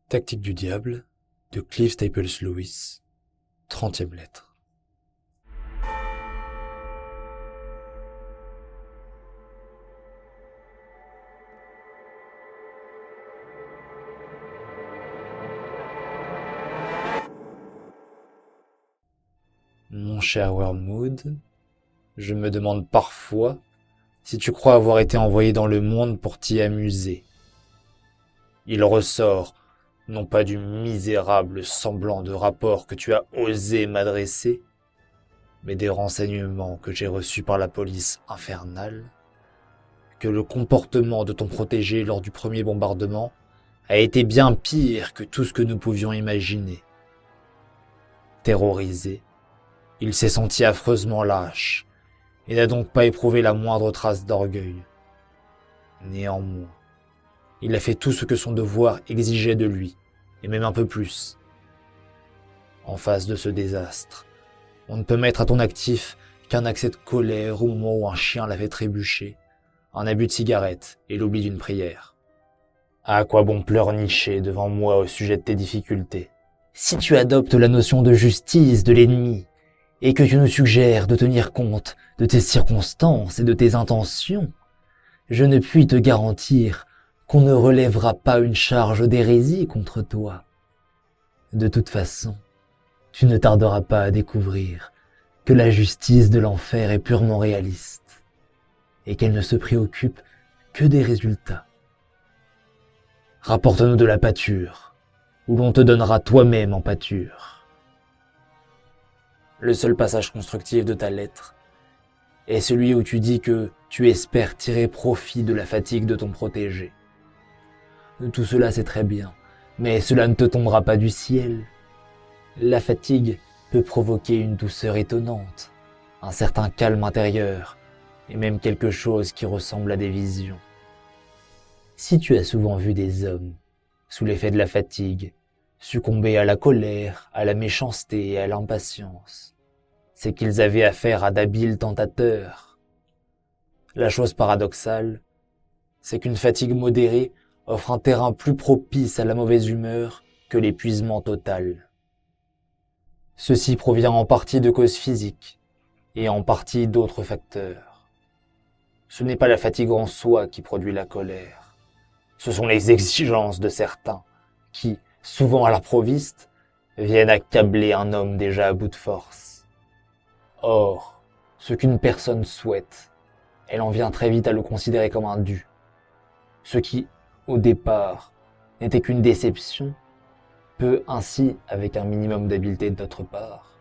Tactique du diable de Clive Staples Lewis, 30e lettre. Mon cher Wormwood, je me demande parfois si tu crois avoir été envoyé dans le monde pour t'y amuser. Il ressort non pas du misérable semblant de rapport que tu as osé m'adresser, mais des renseignements que j'ai reçus par la police infernale, que le comportement de ton protégé lors du premier bombardement a été bien pire que tout ce que nous pouvions imaginer. Terrorisé, il s'est senti affreusement lâche et n'a donc pas éprouvé la moindre trace d'orgueil. Néanmoins, il a fait tout ce que son devoir exigeait de lui, et même un peu plus. En face de ce désastre, on ne peut mettre à ton actif qu'un accès de colère au moment où un chien l'a fait trébucher, un abus de cigarette et l'oubli d'une prière. À quoi bon pleurnicher devant moi au sujet de tes difficultés? Si tu adoptes la notion de justice de l'ennemi, et que tu nous suggères de tenir compte de tes circonstances et de tes intentions, je ne puis te garantir qu'on ne relèvera pas une charge d'hérésie contre toi. De toute façon, tu ne tarderas pas à découvrir que la justice de l'enfer est purement réaliste, et qu'elle ne se préoccupe que des résultats. Rapporte-nous de la pâture, ou l'on te donnera toi-même en pâture. Le seul passage constructif de ta lettre est celui où tu dis que tu espères tirer profit de la fatigue de ton protégé. Tout cela c'est très bien, mais cela ne te tombera pas du ciel. La fatigue peut provoquer une douceur étonnante, un certain calme intérieur, et même quelque chose qui ressemble à des visions. Si tu as souvent vu des hommes, sous l'effet de la fatigue, succomber à la colère, à la méchanceté et à l'impatience, c'est qu'ils avaient affaire à d'habiles tentateurs. La chose paradoxale, c'est qu'une fatigue modérée offre un terrain plus propice à la mauvaise humeur que l'épuisement total. Ceci provient en partie de causes physiques et en partie d'autres facteurs. Ce n'est pas la fatigue en soi qui produit la colère. Ce sont les exigences de certains qui, souvent à l'improviste, viennent accabler un homme déjà à bout de force. Or, ce qu'une personne souhaite, elle en vient très vite à le considérer comme un dû. Ce qui, au départ, n'était qu'une déception, peut ainsi, avec un minimum d'habileté de notre part,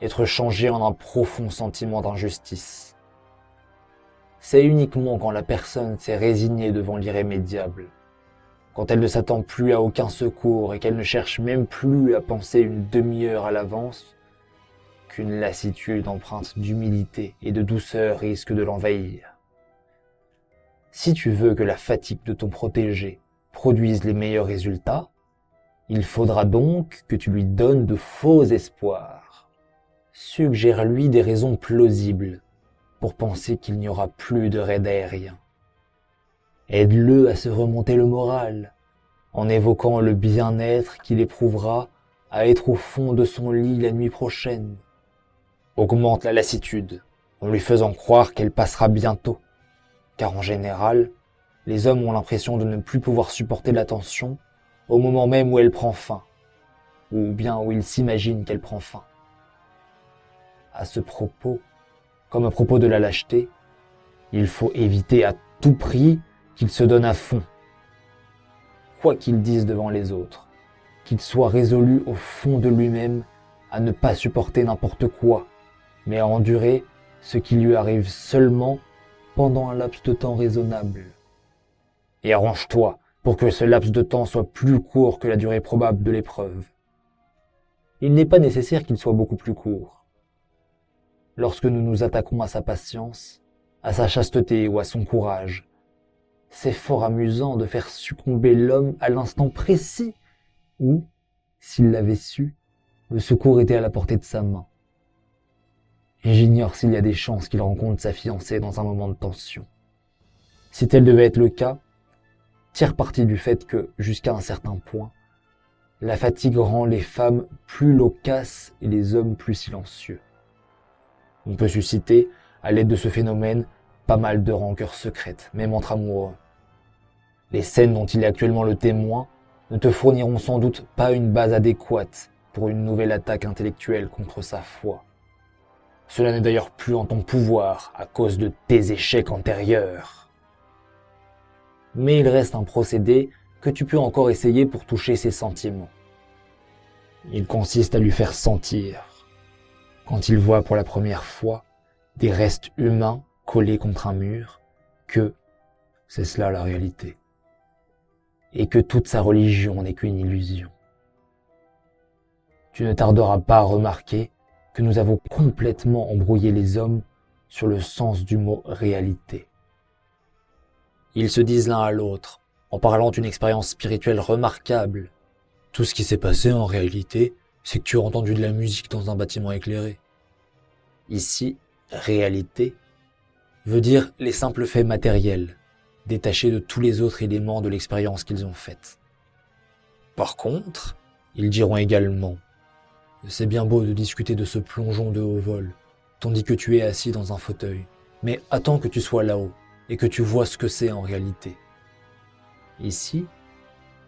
être changé en un profond sentiment d'injustice. C'est uniquement quand la personne s'est résignée devant l'irrémédiable, quand elle ne s'attend plus à aucun secours et qu'elle ne cherche même plus à penser une demi-heure à l'avance, qu'une lassitude empreinte d'humilité et de douceur risque de l'envahir. Si tu veux que la fatigue de ton protégé produise les meilleurs résultats, il faudra donc que tu lui donnes de faux espoirs. Suggère-lui des raisons plausibles pour penser qu'il n'y aura plus de raid aérien. Aide-le à se remonter le moral, en évoquant le bien-être qu'il éprouvera à être au fond de son lit la nuit prochaine. Augmente la lassitude, en lui faisant croire qu'elle passera bientôt, car en général, les hommes ont l'impression de ne plus pouvoir supporter la tension au moment même où elle prend fin, ou bien où ils s'imaginent qu'elle prend fin. À ce propos, comme à propos de la lâcheté, il faut éviter à tout prix qu'il se donne à fond. Quoi qu'il dise devant les autres, qu'il soit résolu au fond de lui-même à ne pas supporter n'importe quoi, mais à endurer ce qui lui arrive seulement pendant un laps de temps raisonnable. Et arrange-toi pour que ce laps de temps soit plus court que la durée probable de l'épreuve. Il n'est pas nécessaire qu'il soit beaucoup plus court. Lorsque nous nous attaquons à sa patience, à sa chasteté ou à son courage, c'est fort amusant de faire succomber l'homme à l'instant précis où, s'il l'avait su, le secours était à la portée de sa main. J'ignore s'il y a des chances qu'il rencontre sa fiancée dans un moment de tension. Si tel devait être le cas, tire parti du fait que, jusqu'à un certain point, La fatigue rend les femmes plus loquaces et les hommes plus silencieux. On peut susciter, à l'aide de ce phénomène, pas mal de rancœurs secrètes, même entre amoureux. Les scènes dont il est actuellement le témoin ne te fourniront sans doute pas une base adéquate pour une nouvelle attaque intellectuelle contre sa foi. Cela n'est d'ailleurs plus en ton pouvoir à cause de tes échecs antérieurs. Mais il reste un procédé que tu peux encore essayer pour toucher ses sentiments. Il consiste à lui faire sentir, quand il voit pour la première fois des restes humains collés contre un mur, que c'est cela la réalité, et que toute sa religion n'est qu'une illusion. Tu ne tarderas pas à remarquer que nous avons complètement embrouillé les hommes sur le sens du mot réalité. Ils se disent l'un à l'autre, en parlant d'une expérience spirituelle remarquable. Tout ce qui s'est passé en réalité, c'est que tu as entendu de la musique dans un bâtiment éclairé. Ici, réalité veut dire les simples faits matériels, détachés de tous les autres éléments de l'expérience qu'ils ont faite. Par contre, ils diront également: c'est bien beau de discuter de ce plongeon de haut vol, tandis que tu es assis dans un fauteuil, mais attends que tu sois là-haut et que tu vois ce que c'est en réalité. Ici,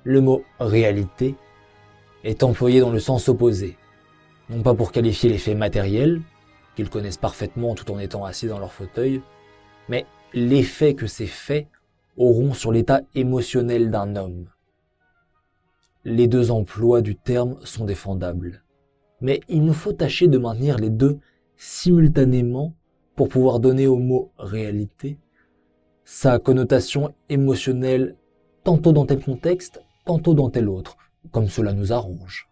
le mot réalité est employé dans le sens opposé, non pas pour qualifier les faits matériels, qu'ils connaissent parfaitement tout en étant assis dans leur fauteuil, mais l'effet que ces faits auront sur l'état émotionnel d'un homme. Les deux emplois du terme sont défendables, mais il nous faut tâcher de maintenir les deux simultanément pour pouvoir donner au mot réalité sa connotation émotionnelle tantôt dans tel contexte, tantôt dans tel autre, comme cela nous arrange.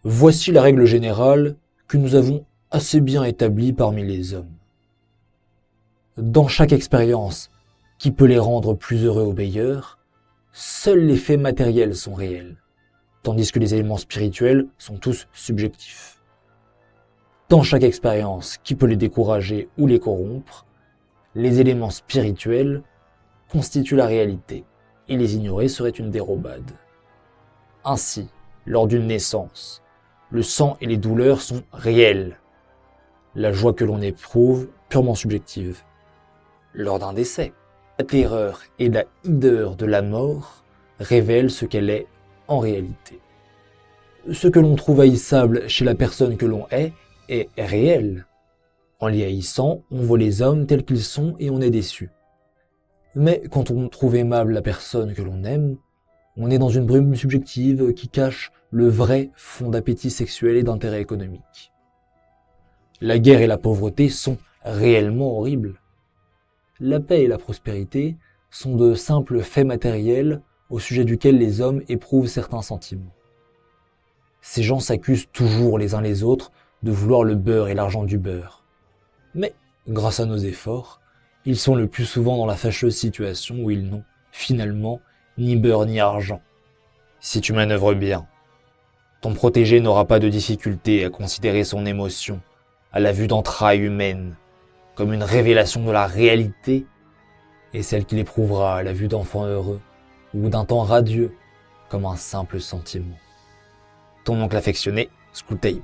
Voici la règle générale que nous avons assez bien établie parmi les hommes. Dans chaque expérience qui peut les rendre plus heureux ou meilleurs, seuls les faits matériels sont réels, tandis que les éléments spirituels sont tous subjectifs. Dans chaque expérience qui peut les décourager ou les corrompre, les éléments spirituels constituent la réalité, et les ignorer serait une dérobade. Ainsi, lors d'une naissance, le sang et les douleurs sont réels. La joie que l'on éprouve, purement subjective. Lors d'un décès, la terreur et la hideur de la mort révèlent ce qu'elle est en réalité. Ce que l'on trouve haïssable chez la personne que l'on est réel. En les haïssant, on voit les hommes tels qu'ils sont et on est déçu. Mais quand on trouve aimable la personne que l'on aime, on est dans une brume subjective qui cache le vrai fond d'appétit sexuel et d'intérêt économique. La guerre et la pauvreté sont réellement horribles. La paix et la prospérité sont de simples faits matériels au sujet duquel les hommes éprouvent certains sentiments. Ces gens s'accusent toujours les uns les autres de vouloir le beurre et l'argent du beurre. Mais, grâce à nos efforts, ils sont le plus souvent dans la fâcheuse situation où ils n'ont, finalement, ni beurre ni argent. Si tu manœuvres bien, ton protégé n'aura pas de difficulté à considérer son émotion, à la vue d'entrailles humaines, comme une révélation de la réalité, et celle qu'il éprouvera à la vue d'enfants heureux, ou d'un temps radieux, comme un simple sentiment. Ton oncle affectionné, Screwtape.